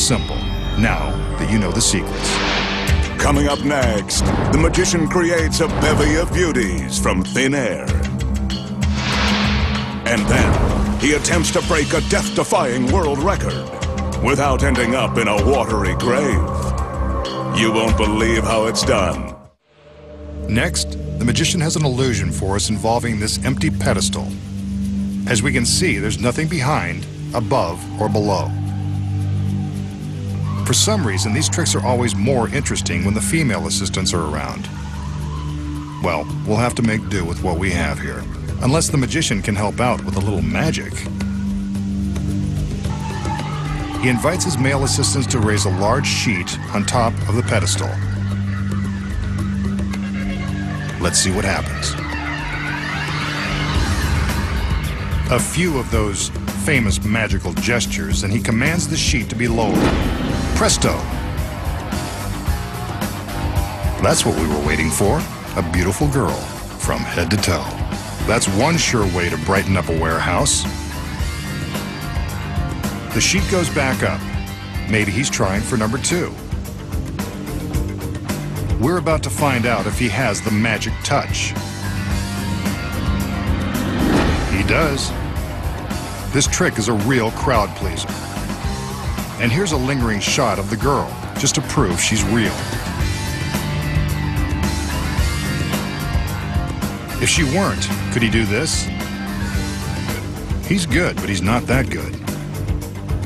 simple, now that you know the secrets. Coming up next, the magician creates a bevy of beauties from thin air. And then, he attempts to break a death-defying world record without ending up in a watery grave. You won't believe how it's done. Next, the magician has an illusion for us involving this empty pedestal. As we can see, there's nothing behind, above, or below. For some reason, these tricks are always more interesting when the female assistants are around. Well, we'll have to make do with what we have here, unless the magician can help out with a little magic. He invites his male assistants to raise a large sheet on top of the pedestal. Let's see what happens. A few of those famous magical gestures, and he commands the sheet to be lowered. Presto! That's what we were waiting for, a beautiful girl from head to toe. That's one sure way to brighten up a warehouse. The sheet goes back up. Maybe he's trying for number 2. We're about to find out if he has the magic touch. He does. This trick is a real crowd pleaser. And here's a lingering shot of the girl, just to prove she's real. If she weren't, could he do this? He's good, but he's not that good.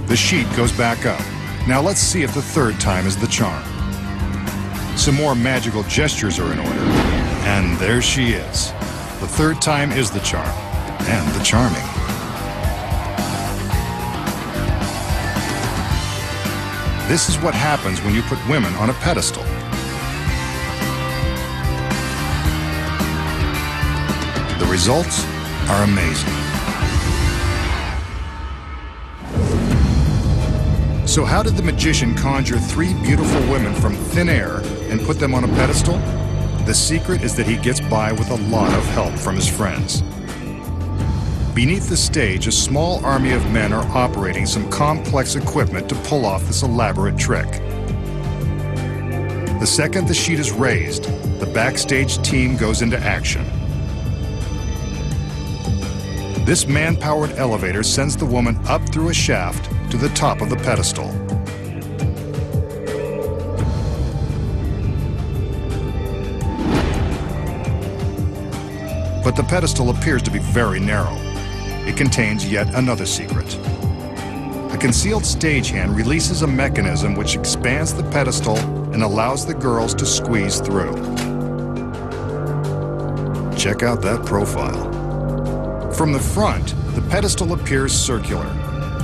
The sheet goes back up. Now let's see if the third time is the charm. Some more magical gestures are in order. And there she is. The third time is the charm, and the charming. This is what happens when you put women on a pedestal. The results are amazing. So how did the magician conjure 3 beautiful women from thin air and put them on a pedestal? The secret is that he gets by with a lot of help from his friends. Beneath the stage, a small army of men are operating some complex equipment to pull off this elaborate trick. The second the sheet is raised, the backstage team goes into action. This man-powered elevator sends the woman up through a shaft to the top of the pedestal. But the pedestal appears to be very narrow. It contains yet another secret. A concealed stagehand releases a mechanism which expands the pedestal and allows the girls to squeeze through. Check out that profile. From the front, the pedestal appears circular,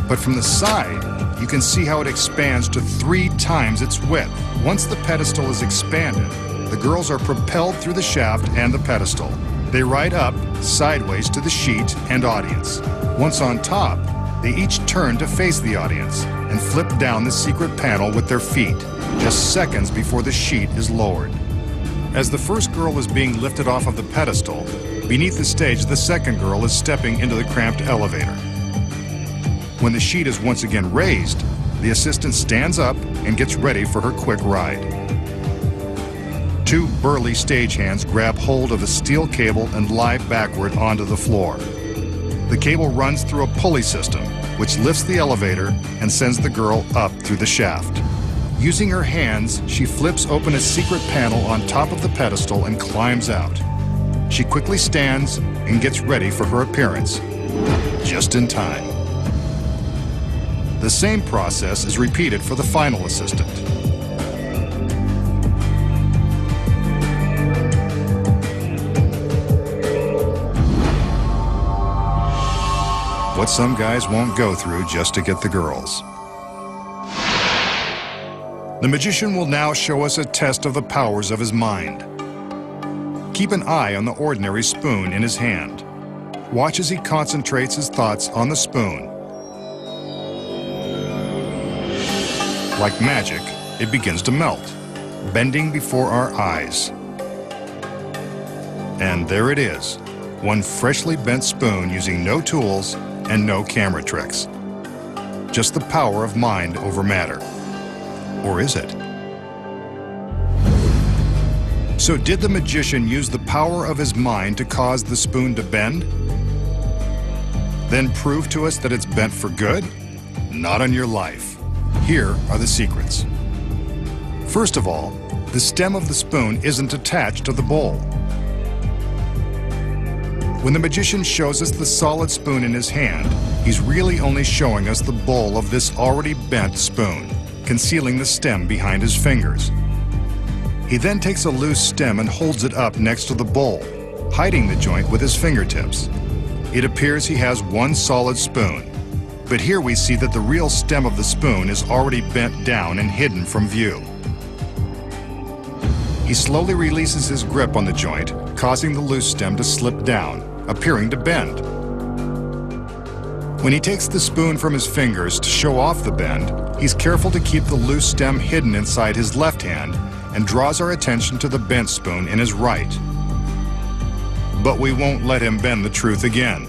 but from the side, you can see how it expands to 3 times its width. Once the pedestal is expanded, the girls are propelled through the shaft and the pedestal. They ride up, sideways to the sheet and audience. Once on top, they each turn to face the audience and flip down the secret panel with their feet, just seconds before the sheet is lowered. As the first girl is being lifted off of the pedestal, beneath the stage, the second girl is stepping into the cramped elevator. When the sheet is once again raised, the assistant stands up and gets ready for her quick ride. 2 burly stagehands grab hold of a steel cable and lie backward onto the floor. The cable runs through a pulley system, which lifts the elevator and sends the girl up through the shaft. Using her hands, she flips open a secret panel on top of the pedestal and climbs out. She quickly stands and gets ready for her appearance, just in time. The same process is repeated for the final assistant. What some guys won't go through just to get the girls. The magician will now show us a test of the powers of his mind. Keep an eye on the ordinary spoon in his hand. Watch as he concentrates his thoughts on the spoon. Like magic, it begins to melt, bending before our eyes. And there it is, one freshly bent spoon using no tools and no camera tricks. Just the power of mind over matter. Or is it? So did the magician use the power of his mind to cause the spoon to bend? Then prove to us that it's bent for good? Not on your life. Here are the secrets. First of all, the stem of the spoon isn't attached to the bowl. When the magician shows us the solid spoon in his hand, he's really only showing us the bowl of this already bent spoon, concealing the stem behind his fingers. He then takes a loose stem and holds it up next to the bowl, hiding the joint with his fingertips. It appears he has one solid spoon, but here we see that the real stem of the spoon is already bent down and hidden from view. He slowly releases his grip on the joint, causing the loose stem to slip down, appearing to bend. When he takes the spoon from his fingers to show off the bend, he's careful to keep the loose stem hidden inside his left hand and draws our attention to the bent spoon in his right. But we won't let him bend the truth again.